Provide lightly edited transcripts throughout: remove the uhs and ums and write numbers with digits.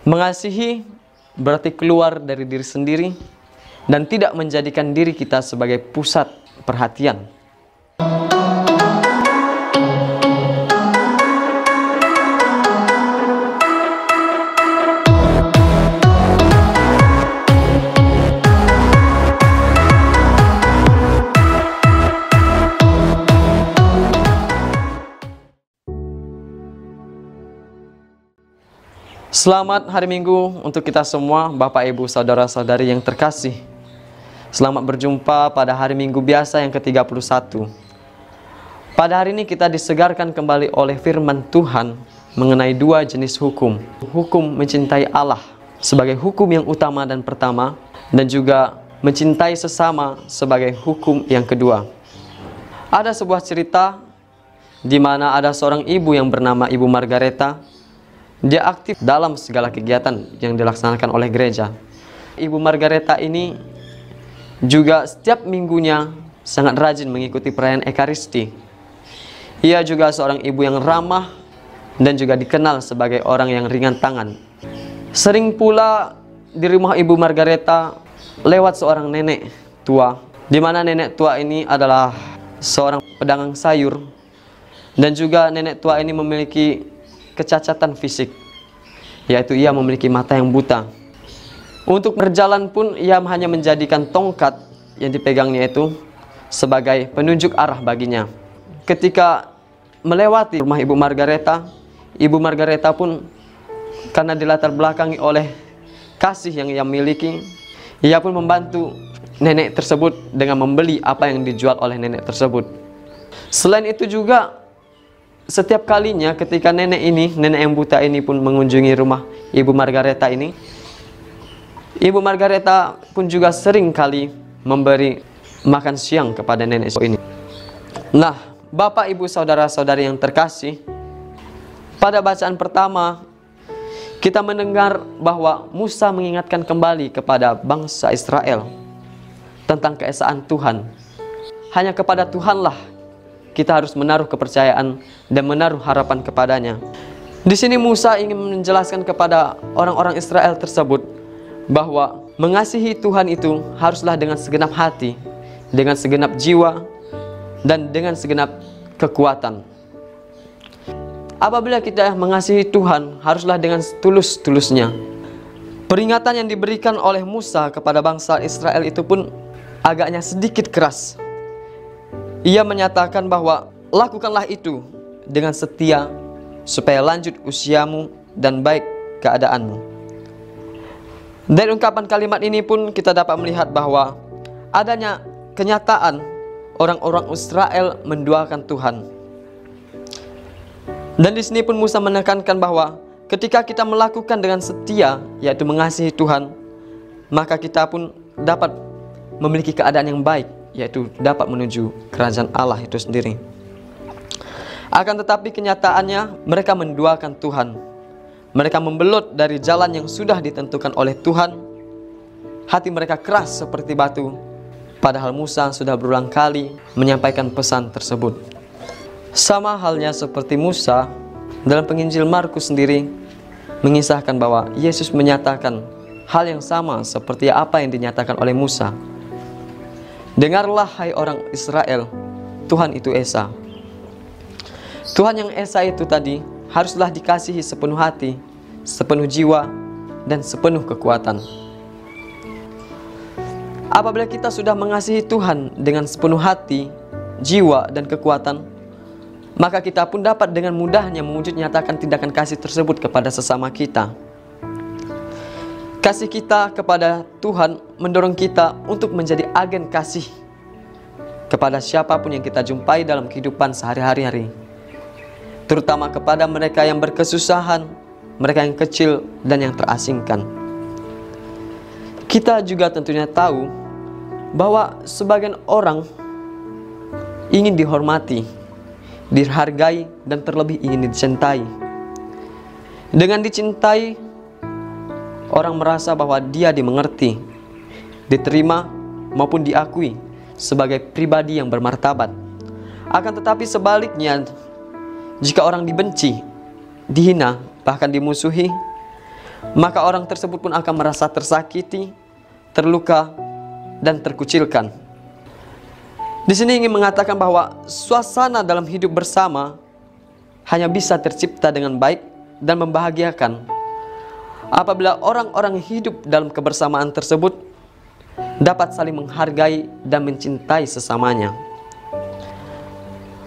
Mengasihi berarti keluar dari diri sendiri dan tidak menjadikan diri kita sebagai pusat perhatian. Selamat hari Minggu untuk kita semua, Bapak, Ibu, Saudara-saudari yang terkasih. Selamat berjumpa pada hari Minggu biasa yang ke-31. Pada hari ini kita disegarkan kembali oleh firman Tuhan mengenai dua jenis hukum. Hukum mencintai Allah sebagai hukum yang utama dan pertama, dan juga mencintai sesama sebagai hukum yang kedua. Ada sebuah cerita di mana ada seorang ibu yang bernama Ibu Margareta. Dia aktif dalam segala kegiatan yang dilaksanakan oleh gereja. Ibu Margareta ini juga setiap minggunya sangat rajin mengikuti perayaan Ekaristi. Ia juga seorang ibu yang ramah dan juga dikenal sebagai orang yang ringan tangan. Sering pula di rumah Ibu Margareta lewat seorang nenek tua, di mana nenek tua ini adalah seorang pedagang sayur, dan juga nenek tua ini memiliki kecacatan fisik, yaitu ia memiliki mata yang buta. Untuk berjalan pun ia hanya menjadikan tongkat yang dipegangnya itu sebagai penunjuk arah baginya. Ketika melewati rumah Ibu Margareta pun karena dilatar belakangi oleh kasih yang ia miliki, ia pun membantu nenek tersebut dengan membeli apa yang dijual oleh nenek tersebut. Selain itu juga, setiap kalinya ketika nenek yang buta ini pun mengunjungi rumah Ibu Margareta ini, Ibu Margareta pun juga sering kali memberi makan siang kepada nenek ini. Nah, Bapak, Ibu, Saudara-saudari yang terkasih, pada bacaan pertama kita mendengar bahwa Musa mengingatkan kembali kepada bangsa Israel tentang keesaan Tuhan. Hanya kepada Tuhanlah kita harus menaruh kepercayaan dan menaruh harapan kepadanya. Di sini Musa ingin menjelaskan kepada orang-orang Israel tersebut bahwa mengasihi Tuhan itu haruslah dengan segenap hati, dengan segenap jiwa, dan dengan segenap kekuatan. Apabila kita mengasihi Tuhan, haruslah dengan tulus-tulusnya. Peringatan yang diberikan oleh Musa kepada bangsa Israel itu pun agaknya sedikit keras. Ia menyatakan bahwa lakukanlah itu dengan setia supaya lanjut usiamu dan baik keadaanmu. Dari ungkapan kalimat ini pun kita dapat melihat bahwa adanya kenyataan orang-orang Israel menduakan Tuhan. Dan di sini pun Musa menekankan bahwa ketika kita melakukan dengan setia, yaitu mengasihi Tuhan, maka kita pun dapat memiliki keadaan yang baik, yaitu dapat menuju kerajaan Allah itu sendiri. Akan tetapi kenyataannya mereka menduakan Tuhan. Mereka membelut dari jalan yang sudah ditentukan oleh Tuhan. Hati mereka keras seperti batu, padahal Musa sudah berulang kali menyampaikan pesan tersebut. Sama halnya seperti Musa, dalam penginjil Markus sendiri mengisahkan bahwa Yesus menyatakan hal yang sama seperti apa yang dinyatakan oleh Musa. Dengarlah hai orang Israel, Tuhan itu Esa. Tuhan yang Esa itu tadi haruslah dikasihi sepenuh hati, sepenuh jiwa, dan sepenuh kekuatan. Apabila kita sudah mengasihi Tuhan dengan sepenuh hati, jiwa, dan kekuatan, maka kita pun dapat dengan mudahnya mewujud nyatakan tindakan kasih tersebut kepada sesama kita. Kasih kita kepada Tuhan mendorong kita untuk menjadi agen kasih kepada siapapun yang kita jumpai dalam kehidupan sehari-hari, terutama kepada mereka yang berkesusahan, mereka yang kecil dan yang terasingkan. Kita juga tentunya tahu bahwa sebagian orang ingin dihormati, dihargai, dan terlebih ingin dicintai. Dengan dicintai, orang merasa bahwa dia dimengerti, diterima, maupun diakui sebagai pribadi yang bermartabat. Akan tetapi sebaliknya, jika orang dibenci, dihina, bahkan dimusuhi, maka orang tersebut pun akan merasa tersakiti, terluka, dan terkucilkan. Di sini ingin mengatakan bahwa suasana dalam hidup bersama hanya bisa tercipta dengan baik dan membahagiakan apabila orang-orang hidup dalam kebersamaan tersebut dapat saling menghargai dan mencintai sesamanya.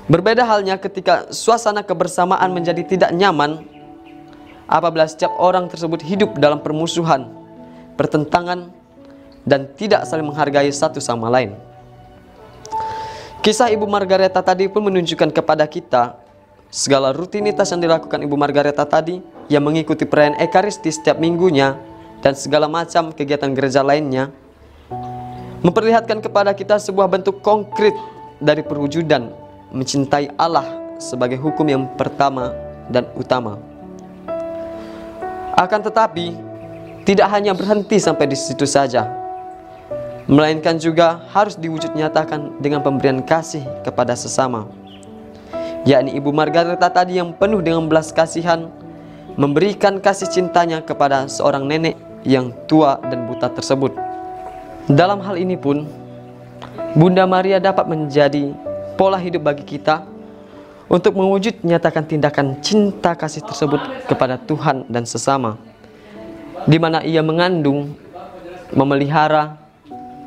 Berbeda halnya ketika suasana kebersamaan menjadi tidak nyaman apabila setiap orang tersebut hidup dalam permusuhan, pertentangan, dan tidak saling menghargai satu sama lain. Kisah Ibu Margareta tadi pun menunjukkan kepada kita segala rutinitas yang dilakukan Ibu Margareta tadi yang mengikuti perayaan Ekaristi setiap minggunya dan segala macam kegiatan gereja lainnya memperlihatkan kepada kita sebuah bentuk konkret dari perwujudan mencintai Allah sebagai hukum yang pertama dan utama. Akan tetapi tidak hanya berhenti sampai di situ saja, melainkan juga harus diwujud nyatakan dengan pemberian kasih kepada sesama, yakni Ibu Margareta tadi yang penuh dengan belas kasihan memberikan kasih cintanya kepada seorang nenek yang tua dan buta tersebut. Dalam hal ini pun Bunda Maria dapat menjadi pola hidup bagi kita untuk mewujud nyatakan tindakan cinta kasih tersebut kepada Tuhan dan sesama, di mana ia mengandung, memelihara,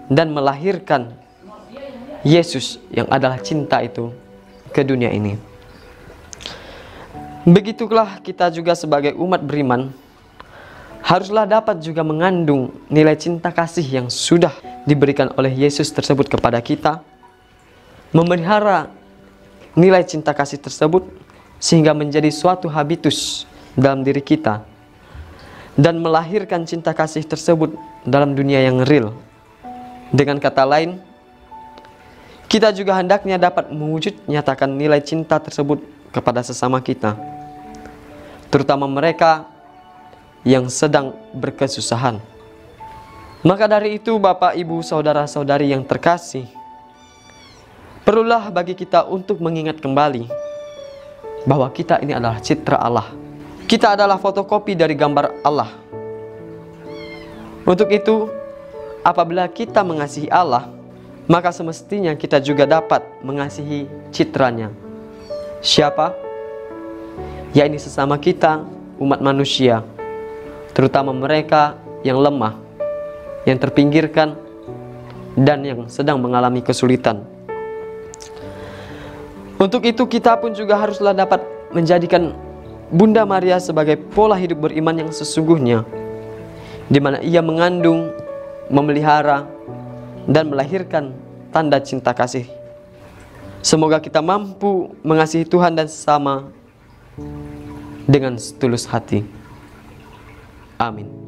dan melahirkan Yesus yang adalah cinta itu ke dunia ini. Begitulah kita juga sebagai umat beriman haruslah dapat juga mengandung nilai cinta kasih yang sudah diberikan oleh Yesus tersebut kepada kita, memelihara nilai cinta kasih tersebut sehingga menjadi suatu habitus dalam diri kita, dan melahirkan cinta kasih tersebut dalam dunia yang real. Dengan kata lain, kita juga hendaknya dapat mewujud nyatakan nilai cinta tersebut kepada sesama kita, terutama mereka yang sedang berkesusahan. Maka dari itu, Bapak, Ibu, saudara-saudari yang terkasih, perlulah bagi kita untuk mengingat kembali bahwa kita ini adalah citra Allah. Kita adalah fotokopi dari gambar Allah. Untuk itu, apabila kita mengasihi Allah, maka semestinya kita juga dapat mengasihi citranya. Siapa? Yakni sesama kita, umat manusia, terutama mereka yang lemah, yang terpinggirkan, dan yang sedang mengalami kesulitan. Untuk itu kita pun juga haruslah dapat menjadikan Bunda Maria sebagai pola hidup beriman yang sesungguhnya, di mana ia mengandung, memelihara, dan melahirkan tanda cinta kasih. Semoga kita mampu mengasihi Tuhan dan sesama dengan setulus hati. Amin.